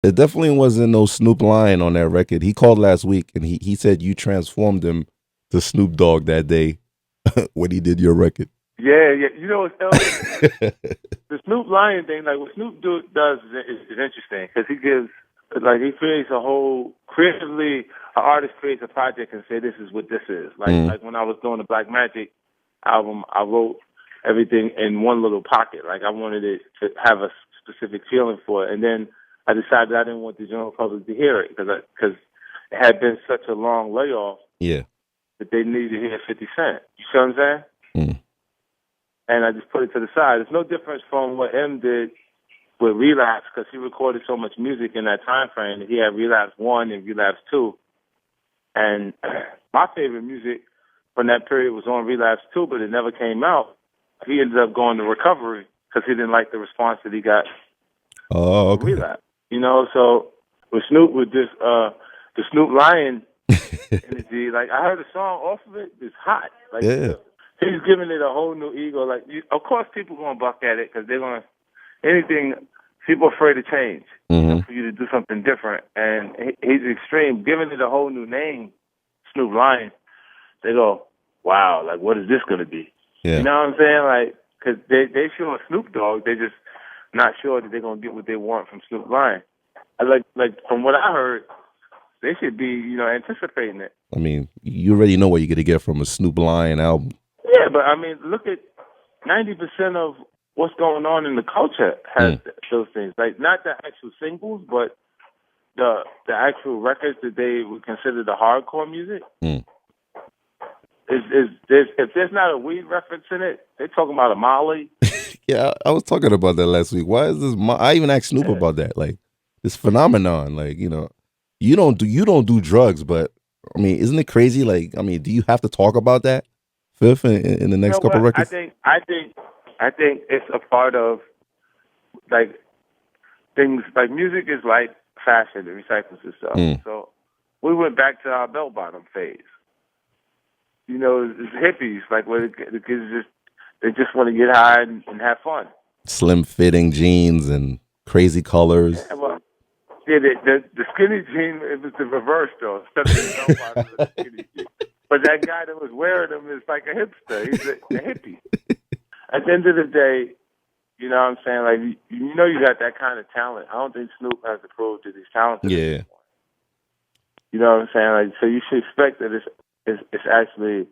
It definitely wasn't no Snoop Lion on that record. He called last week and he said you transformed him to Snoop Dogg that day when he did your record. Yeah, yeah. You know, the Snoop Lion thing, like what Snoop does is interesting because he gives, like, he creates a whole creatively. An artist creates a project and say this is what this is. Mm. Like when I was doing the Black Magic album, I wrote everything in one little pocket. Like I wanted it to have a specific feeling for it, and then I decided I didn't want the general public to hear it because it had been such a long layoff Yeah. that they needed to hear 50 Cent. You see what I'm saying? Mm. And I just put it to the side. It's no difference from what M did with Relapse because he recorded so much music in that time frame. He had Relapse 1 and Relapse 2. And my favorite music from that period was on Relapse 2, but it never came out. He ended up going to Recovery because he didn't like the response that he got Oh, from okay. Relapse. You know, so with Snoop, with this, the Snoop Lion energy, like I heard a song off of it, it's hot. Like, Yeah. he's giving it a whole new ego. Like, of course, people gonna buck at it because they're gonna anything. People are afraid to change, Mm-hmm. for you to do something different. And he's extreme, giving it a whole new name, Snoop Lion. They go, wow, like what is this gonna be? You Yeah. know what I'm saying? Like, because they sure Snoop Dogg, they just not sure that they're gonna get what they want from Snoop Lion. I like from what I heard, they should be anticipating it. I mean, you already know what you're gonna get from a Snoop Lion album. Yeah, but I mean, look at 90% of what's going on in the culture has those things. Like not the actual singles, but the actual records that they would consider the hardcore music. Mm. If there's not a weed reference in it, they're talking about a Molly. Yeah, I was talking about that last week. Why is this? I even asked Snoop about that. Like this phenomenon. Like you don't do drugs, but I mean, isn't it crazy? Like I mean, do you have to talk about that, Fifth, in the You next know couple what? records? I think it's a part of like things like music is like fashion, it recycles itself. Mm. So we went back to our bell bottom phase. You know, it's hippies, like where the kids just want to get high and have fun. Slim fitting jeans and crazy colors. And, well, yeah, the skinny jean, it was the reverse though. Instead of the bell bottom, it was the skinny jean. But that guy that was wearing them is like a hipster. He's a hippie. At the end of the day, you know what I'm saying? Like, you got that kind of talent. I don't think Snoop has to prove that he's talented. Yeah. You know what I'm saying? Like, so you should expect that it's actually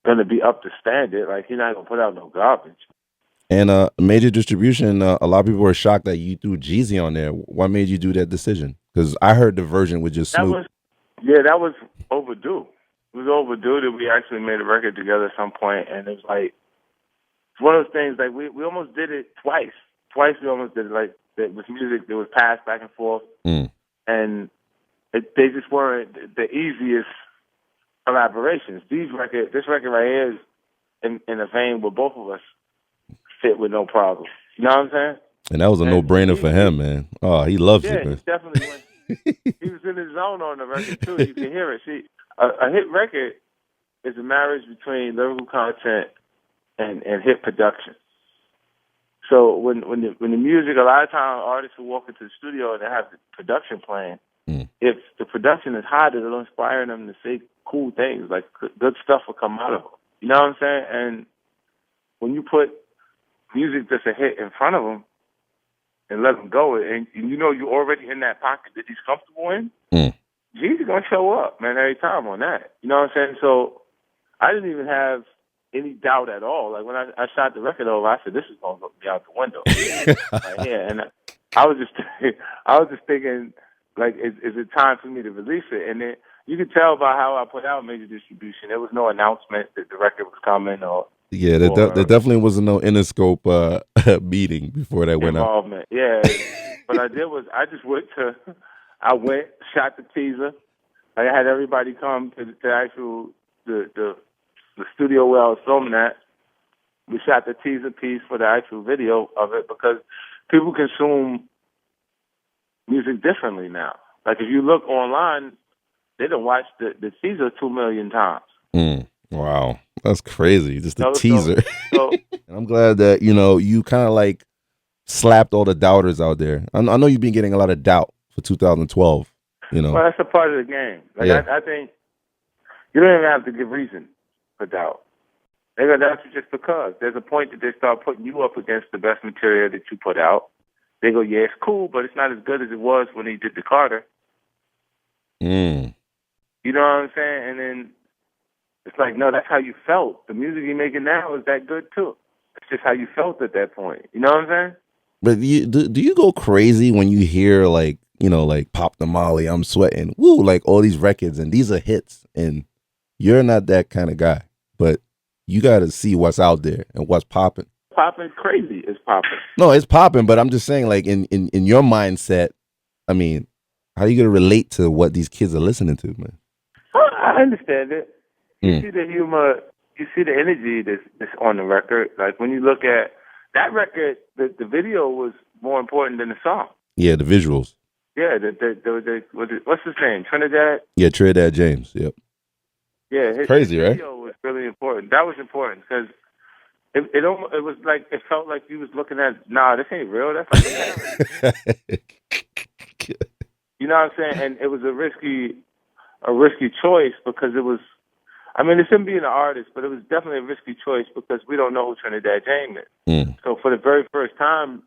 going to be up to standard. Like, he's not going to put out no garbage. And major distribution, a lot of people were shocked that you threw Jeezy on there. What made you do that decision? Because I heard the version with just Snoop. That was overdue. It was overdue that we actually made a record together at some point, and it was like, it's one of those things, like, we almost did it twice. Twice we almost did it, like, that was music that was passed back and forth, and they just weren't the easiest collaborations. This record right here is in a vein where both of us fit with no problem. You know what I'm saying? And that was a no-brainer for him, man. Oh, he loves it, man. He definitely went. He was in his zone on the record, too. You can hear it. See, a hit record is a marriage between lyrical content and hit production. So when the music, a lot of times artists will walk into the studio and they have the production playing. If the production is hot, it'll inspire them to say cool things, like good stuff will come out of them. You know what I'm saying? And when you put music that's a hit in front of them and let them go, and you know you're already in that pocket that he's comfortable in, G's gonna show up, man, every time on that. You know what I'm saying? So I didn't even have any doubt at all. Like when I shot the record over, I said, "This is gonna be out the window." Right here. And I was just thinking, like, is it time for me to release it? And then you could tell by how I put out major distribution. There was no announcement that the record was coming or there definitely wasn't no Interscope meeting before that went out. Involvement. Yeah. What I did was I went, shot the teaser. I had everybody come to the actual the studio where I was filming at. We shot the teaser piece for the actual video of it because people consume music differently now. Like if you look online, they done watched the teaser 2 million times. Wow, that's crazy. Just the teaser. So and I'm glad that you kind of like slapped all the doubters out there. I know you've been getting a lot of doubt for 2012. You know. Well, that's a part of the game. Like Yeah. I think you don't even have to give reason for doubt. They're gonna doubt you just because. There's a point that they start putting you up against the best material that you put out. They go, yeah, it's cool, but it's not as good as it was when he did the Carter. Mm. You know what I'm saying? And then it's like, no, that's how you felt. The music you're making now is that good too. It's just how you felt at that point. You know what I'm saying? But do you go crazy when you hear like, you know, like Pop the Molly, I'm Sweating, woo, like all these records and these are hits and you're not that kind of guy, but you got to see what's out there and what's popping. Popping crazy is popping. No, it's popping, but I'm just saying, like in your mindset, I mean, how are you gonna relate to what these kids are listening to, man? I understand it. You see the humor, you see the energy that's on the record. Like when you look at that record, the video was more important than the song. Yeah, the visuals. Yeah, what's his name? Trinidad? Yeah, Trinidad James. Yep. Yeah, his video was really important. That was important because it was like it felt like you was looking at, nah, this ain't real. That's like you know what I'm saying? And it was a risky choice because it was. I mean, it's him being an artist, but it was definitely a risky choice because we don't know who Trinidad James is. So for the very first time,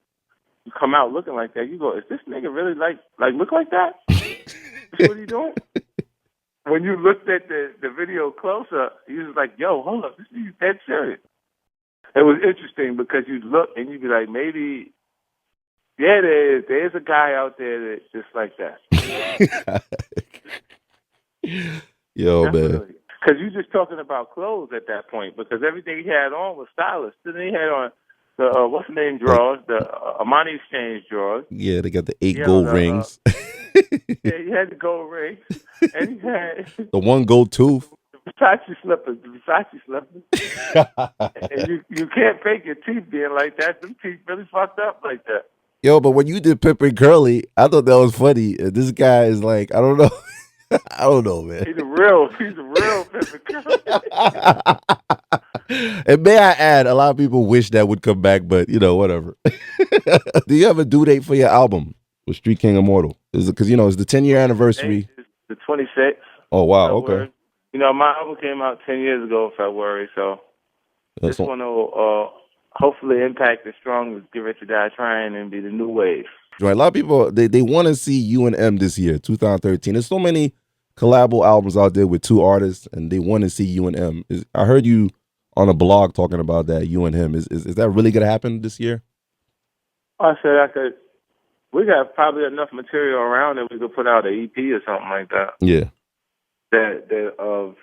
you come out looking like that, you go, is this nigga really like look like that? What are you doing? When you looked at the video closer, you was like, yo, hold up, this nigga's dead serious. It was interesting because you'd look and you'd be like, maybe, yeah, there's a guy out there that's just like that. Yo, definitely. Man. Because you're just talking about clothes at that point because everything he had on was stylish. Then he had on the, what's the name drawers, the Armani Exchange drawers. Yeah, they got the 8 gold rings. Yeah, he had the gold rings. And he had the 1 gold tooth. The Versace slippers. And you can't fake your teeth being like that. Them teeth really fucked up like that. Yo, but when you did Pimp and Curly, I thought that was funny. This guy is like, I don't know. I don't know, man. He's a real Pimp and Curly. And may I add, a lot of people wish that would come back, but you know, whatever. Do you have a due date for your album with Street King Immortal? Is it because it's the 10-year anniversary? It's the 26th. Oh wow, February. Okay. My album came out 10 years ago in February, so this one will hopefully impact as strong as Get Rich or Die Trying and be the new wave. Right, a lot of people they want to see you and M this year, 2013. There's so many collabo albums out there with 2 artists, and they want to see you and M. I heard you on a blog talking about that, you and him. Is that really gonna happen this year? I said we got probably enough material around that we could put out an EP or something like that. Yeah. That of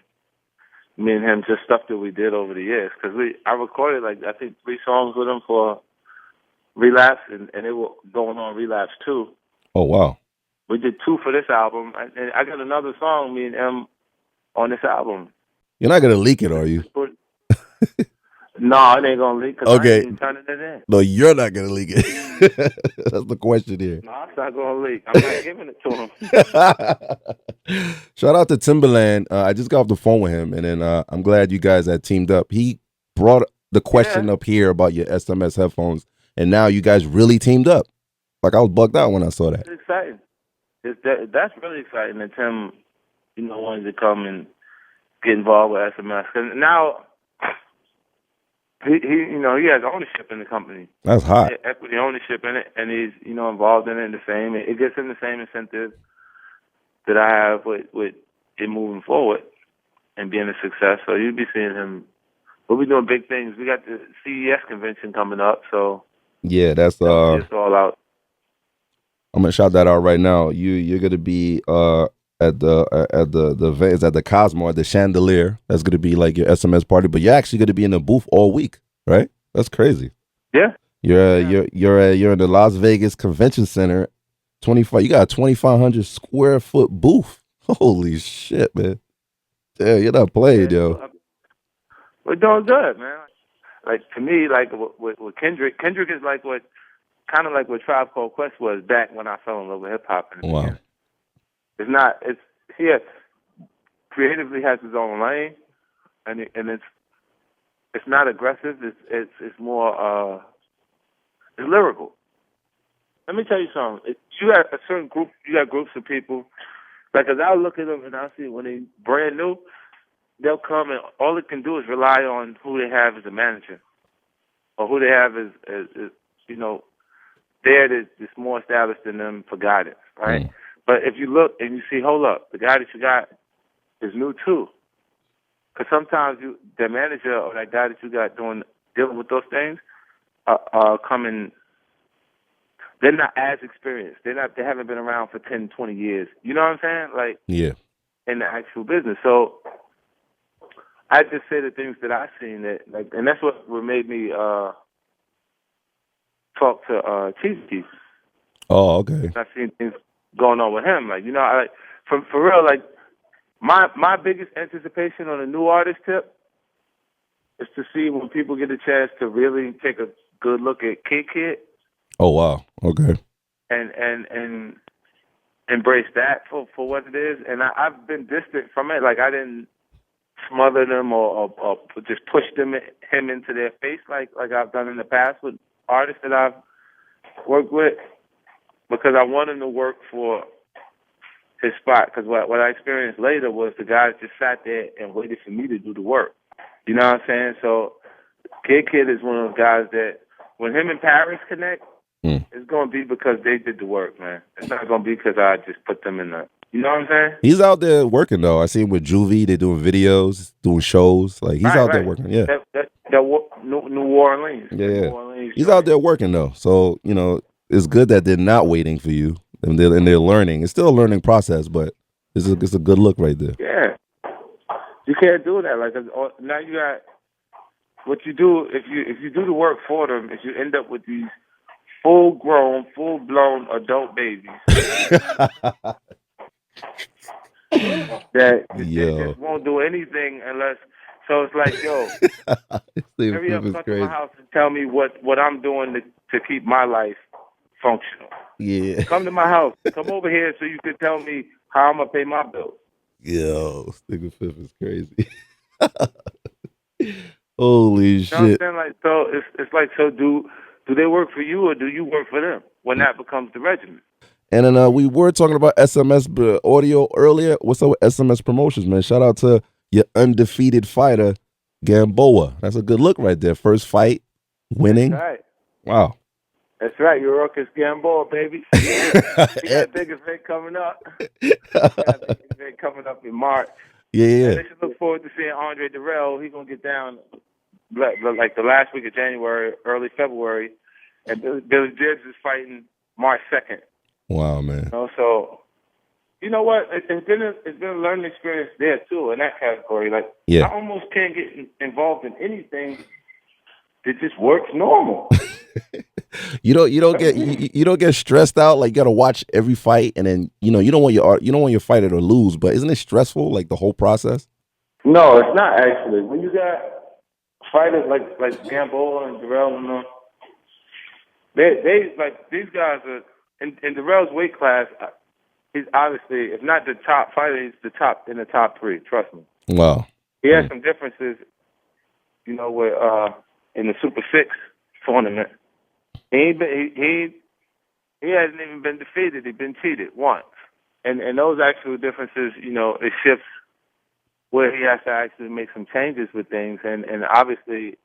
me and him, just stuff that we did over the years. Because I recorded I think 3 songs with him for Relapse, and they were going on Relapse 2. Oh wow. We did 2 for this album, and I got another song, me and him, on this album. You're not gonna leak it, are you? No, it ain't gonna leak because okay. I ain't turning it in. No, you're not gonna leak it. That's the question here. No, it's not gonna leak. I'm not giving it to him. Shout out to Timberland. I just got off the phone with him, and then I'm glad you guys had teamed up. He brought the question up here about your SMS headphones, and now you guys really teamed up. Like I was bugged out when I saw that. It's exciting. That's really exciting that Tim, wanted to come and get involved with SMS. Because now he has ownership in the company. That's hot. Equity ownership in it, and he's involved in it the same. It gets him the same incentive that I have with it moving forward and being a success. So you'll be seeing him. We'll be doing big things. We got the CES convention coming up, so yeah, that's it's all out. I'm gonna shout that out right now. You're gonna be at the event at the Cosmo at the Chandelier. That's gonna be like your SMS party, but you're actually gonna be in the booth all week, right? That's crazy. Yeah. You're in the Las Vegas Convention Center. 25. You got a 2,500 square foot booth. Holy shit, man! Yeah, you're not playing, yo. We're doing good, man. Like to me, like with Kendrick is like what Tribe Called Quest was back when I fell in love with hip hop. Wow. He creatively has his own lane, and it's not aggressive. It's more it's lyrical. let me tell you something. If you got a certain group, you got groups of people. Like, as I look at them and I see when they brand new, they'll come and all it can do is rely on who they have as a manager or who they have as you know, there that's more established than them for guidance, right? Mm. But if you look and you see, hold up, the guy that you got is new too. Because sometimes the manager or that guy that you got dealing with those things are coming. They're not as experienced. They haven't been around for 10, 20 years. You know what I'm saying? Like, Yeah. in the actual business. So I just say the things that I've seen and that's what made me talk to Chief. Oh, okay. I've seen things going on with him. Like, you know, for real, like my biggest anticipation on a new artist tip is to see when people get a chance to really take a good look at Kid. Oh, wow. Okay. And embrace that for what it is. And I've been distant from it. Like, I didn't smother them or just push him into their face like I've done in the past with artists that I've worked with, because I want him to work for his spot. Because what I experienced later was the guys just sat there and waited for me to do the work. You know what I'm saying? So Kid is one of those guys that when him and Paris connect, it's going to be because they did the work, man. It's not going to be because I just put them in the, you know what I'm saying? He's out there working, though. I see him with Juvie. They're doing videos, doing shows. Like, he's out there working, yeah. New Orleans. Yeah, New Orleans he's out there working, though. So, you know, it's good that they're not waiting for you, and they're learning. It's still a learning process, but it's a good look right there. Yeah. You can't do that. Like, now you got, what you do, if you do the work for them, is you end up with these full-grown, full-blown adult babies that just won't do anything unless. So it's like, yo, hurry up, come to my house and tell me what I'm doing to keep my life functional. Yeah. Come to my house. Come over here so you can tell me how I'm gonna pay my bills. Yo, Nigga Fifth is crazy. Holy shit! You know what I'm saying? Like, so it's like, so do they work for you or do you work for them when that becomes the regimen? And then we were talking about SMS audio earlier. What's up with SMS promotions, man? Shout out to your undefeated fighter, Gamboa. That's a good look right there. First fight, winning. That's right. Wow. That's right. You're Ruckus Gamboa, baby. You got a big event coming up. In March. Yeah. And they should look forward to seeing Andre Durrell. He's going to get down like the last week of January, early February. And Billy Gibbs is fighting March 2nd. Wow, man. You know, so, you know what? It's been a learning experience there, too, in that category. Like, I almost can't get involved in anything that just works normal. You don't get stressed out. Like, you got to watch every fight, and then you don't want your fighter to lose. But isn't it stressful? Like the whole process. No, it's not actually. When you got fighters like Gamboa and Durrell, you know, they like these guys are in Durrell's weight class. He's obviously, if not the top fighter, he's in the top 3. Trust me. Wow. He has some differences, you know, with in the Super 6 tournament. He hasn't even been defeated. He's been cheated once. And those actual differences, you know, it shifts where he has to actually make some changes with things. And obviously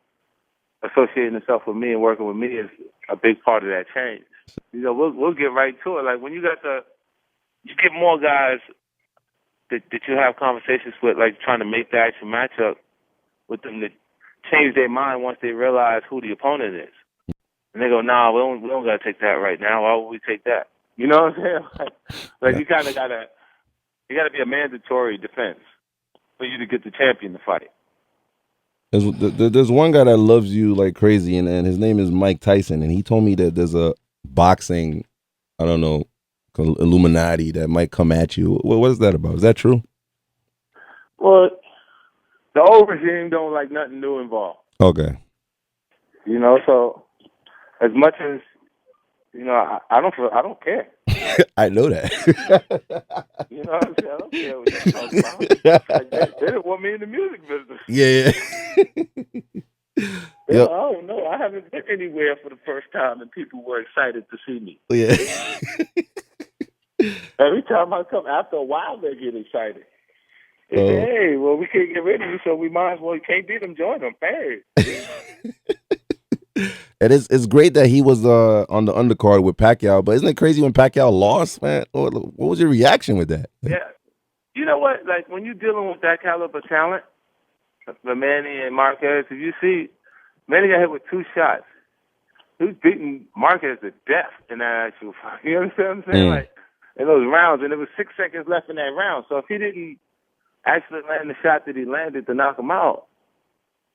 associating himself with me and working with me is a big part of that change. You know, we'll get right to it. Like, when you get more guys that you have conversations with, like trying to make the actual matchup with them, that change their mind once they realize who the opponent is. And they go, nah, we don't got to take that right now. Why would we take that? You know what I'm saying? Like you kind of got to be a mandatory defense for you to get the champion to fight. There's one guy that loves you like crazy, and his name is Mike Tyson, and he told me that there's a boxing, I don't know, Illuminati that might come at you. What is that about? Is that true? Well, the old regime don't like nothing new involved. Okay. You know, so as much as, you know, I don't care. I know that. You know what I'm saying? I don't care what you talking about. Like, they didn't want me in the music business. Yeah. Yeah, Yep. I don't know. I haven't been anywhere for the first time, and people were excited to see me. Yeah. Every time I come, after a while, they get excited. They say, Oh. "Hey, well, we can't get rid of you, so we might as well. You can't beat them, join them." Hey. And it's great that he was on the undercard with Pacquiao, but isn't it crazy when Pacquiao lost, man? What was your reaction with that? Yeah. You know what? Like when you're dealing with that caliber talent, the Manny and Marquez, if you see, Manny got hit with 2 shots. He was beating Marquez to death in that actual fight. You understand what I'm saying? Mm. Like in those rounds, and there was 6 seconds left in that round. So if he didn't actually land the shot that he landed to knock him out,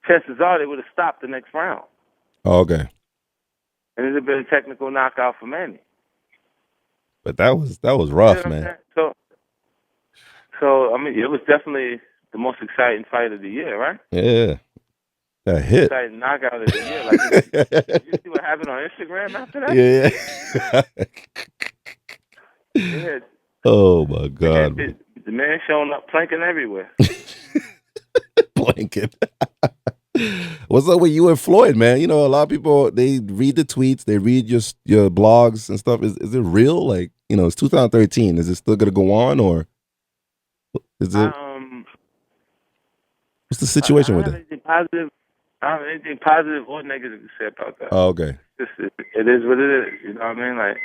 chances are they would have stopped the next round. Oh, okay. And it'd have been a technical knockout for Manny. But that was You know rough, what I'm man. saying? So I mean, it was definitely the most exciting fight of the year, right? Yeah. That hit. Exciting knockout of the year. Like, did you see what happened on Instagram after that? Yeah. Yeah. Oh my God. The man showing up planking everywhere. Blanket. What's up with you and Floyd, man? You know, a lot of people, they read the tweets, they read your blogs and stuff. Is it real? Like, you know, it's 2013. Is it still gonna go on, or is it? What's the situation I with don't have it? anything positive. I don't have anything positive or negative to say about that. Oh, okay. It is what it is. You know what I mean? Like,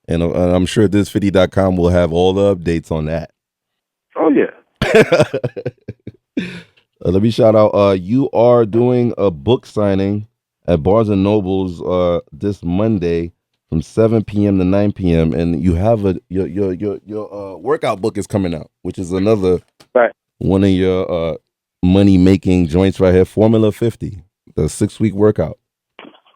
And I'm sure this50.com will have all the updates on that. oh yeah. Let me shout out. You are doing a book signing at Barnes and Nobles this Monday from 7 p.m. to 9 p.m. and you have your workout book is coming out, which is another one of your money making joints right here. Formula 50, the 6-week workout.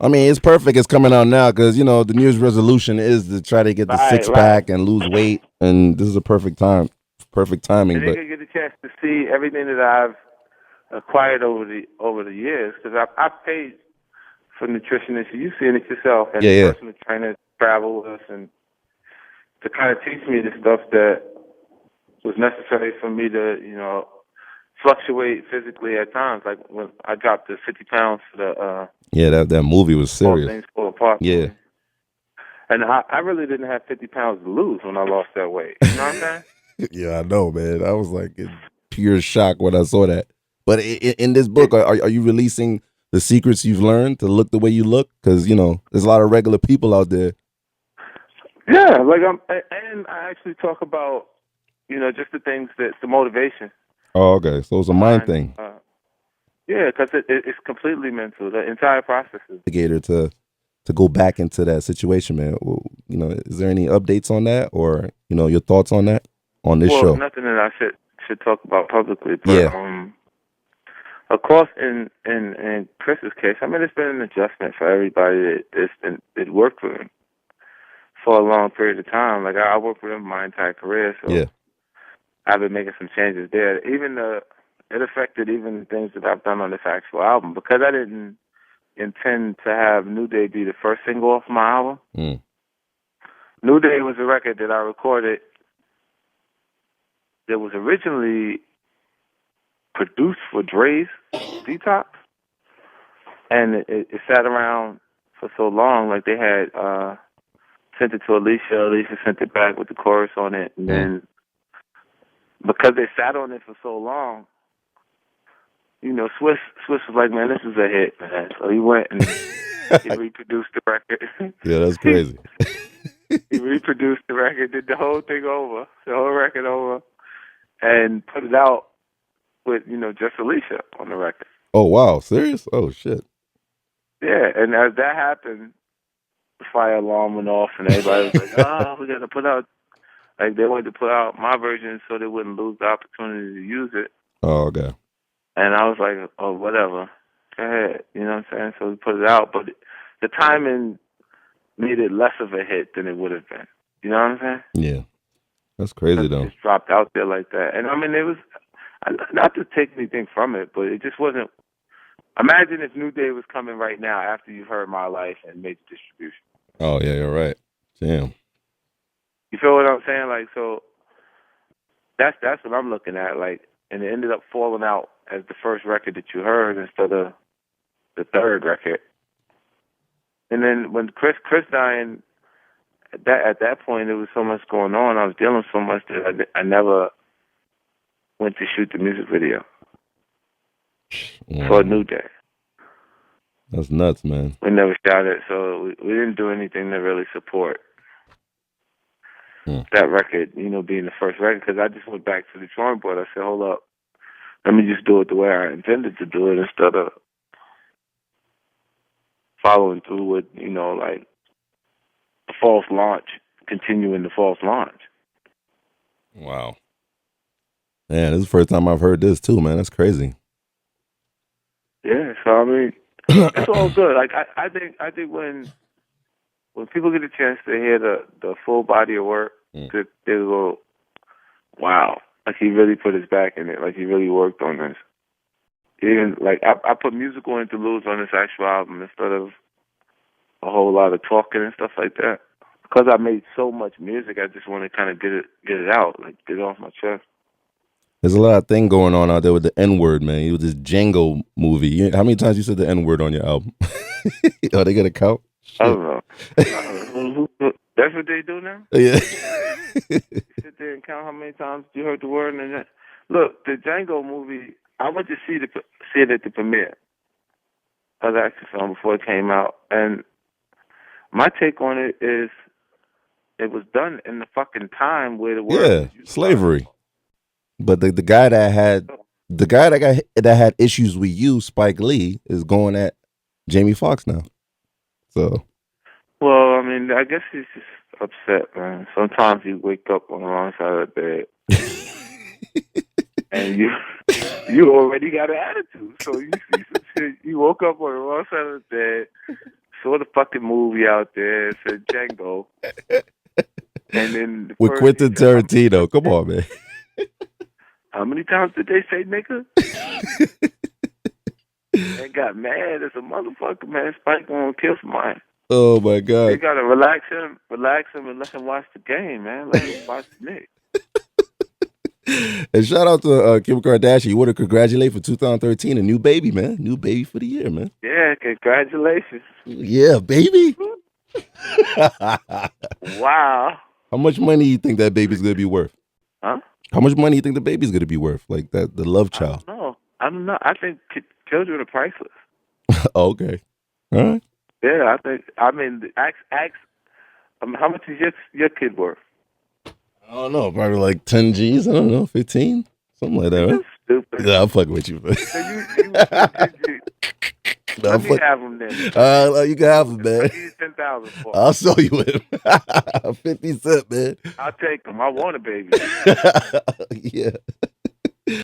I mean, it's perfect. It's coming out now because you know the New Year's resolution is to try to get the six pack and lose weight, and this is a perfect timing. And they could get a chance to see everything that I've acquired over the years because I've paid for nutritionists. You've seen it yourself, and personal trainers travel with us and to kind of teach me the stuff that was necessary for me to, you know, fluctuate physically at times. Like when I dropped the 50 pounds for the that movie was serious. All things fall apart. Yeah. And I really didn't have 50 pounds to lose when I lost that weight. You know what I'm saying? Yeah, I know, man. I was like in pure shock when I saw that. But in this book, are you releasing the secrets you've learned to look the way you look? Because, you know, there's a lot of regular people out there. Yeah, like and I actually talk about, you know, just the things that the motivation. Oh, okay. So it's a mind thing. Yeah, because it's completely mental. The entire process is. To go back into that situation, man. You know, is there any updates on that, or you know, your thoughts on that on this show? Well, nothing that I should talk about publicly. But of course, in Chris's case, I mean, it's been an adjustment for everybody. It worked with him for a long period of time. Like I worked with him my entire career, so I've been making some changes there. It affected even the things that I've done on this actual album because I didn't intend to have New Day be the first single off my album. New Day was a record that I recorded that was originally produced for Dre's Detox, and it sat around for so long. Like they had sent it to Alicia sent it back with the chorus on it, and then because they sat on it for so long, you know, Swiss was like, man, this is a hit, man. So he went and he reproduced the record. Yeah, that's crazy. He reproduced the record, did the whole thing over, the whole record over, and put it out with, you know, just Alicia on the record. Oh, wow. Serious? Oh, shit. Yeah, and as that happened, the fire alarm went off, and everybody was like, oh, we got to put out, like, they wanted to put out my version so they wouldn't lose the opportunity to use it. Oh, okay. And I was like, oh, whatever. Go ahead. You know what I'm saying? So we put it out, but the timing made it less of a hit than it would have been. You know what I'm saying? Yeah. That's crazy, though. It just dropped out there like that. And, I mean, it was, not to take anything from it, but it just wasn't. Imagine if New Day was coming right now after you've heard My Life and made the distribution. Oh, yeah, you're right. Damn. You feel what I'm saying? Like, so that's what I'm looking at. Like, and it ended up falling out as the first record that you heard instead of the third record. And then when Chris dying, at that point there was so much going on. I was dealing so much that I never went to shoot the music video for A New Day. That's nuts, man. We never shot it, so we didn't do anything to really support that record, being the first record, because I just went back to the drawing board. I said, hold up, let me just do it the way I intended to do it instead of following through with, like the false launch, continuing the false launch. Wow. Man, this is the first time I've heard this too, man. That's crazy. Yeah, so I mean, it's all good. Like I think when people get a chance to hear the full body of work, they go, wow, like he really put his back in it, like he really worked on this. Even like I put musical interludes on this actual album instead of a whole lot of talking and stuff like that. Because I made so much music, I just want to kind of get it out, like get it off my chest. There's a lot of thing going on out there with the N-word, man. It was this Django movie. How many times you said the N-word on your album? Oh, they got a count? I don't know. That's what they do now? Yeah. Sit there and count how many times you heard the word. And then, look, the Django movie, I went to see it at the premiere of the action film before it came out. And my take on it is it was done in the fucking time where the word was slavery. But the guy that had issues with you, Spike Lee, is going at Jamie Foxx now. So, well, I mean, I guess he's just upset, man. Sometimes you wake up on the wrong side of the bed, and you already got an attitude. So you see some shit. You woke up on the wrong side of the bed, saw the fucking movie out there, said Django, and then with Quentin Tarantino. Come on, man. How many times did they say nigga? And got mad as a motherfucker, man. Spike gonna kill somebody. Oh my God. They gotta relax him and let him watch the game, man. Let him watch the Knicks. And shout out to Kim Kardashian. You want to congratulate for 2013, a new baby, man. New baby for the year, man. Yeah, congratulations. Yeah, baby. Wow. How much money do you think that baby's gonna be worth? Huh? How much money do you think the baby's gonna be worth? Like the love child. I don't know. I think children are priceless. Okay. All right. Yeah, I mean, ask. How much is your kid worth? I don't know. Probably like 10 G's. I don't know, 15, something like that. Right? Stupid. Yeah, I'm fucking with you, man. Let me have him then. You can have him, man. $10,000 for. I'll show you him. 50 cents, man. I'll take him. I want a baby. Yeah.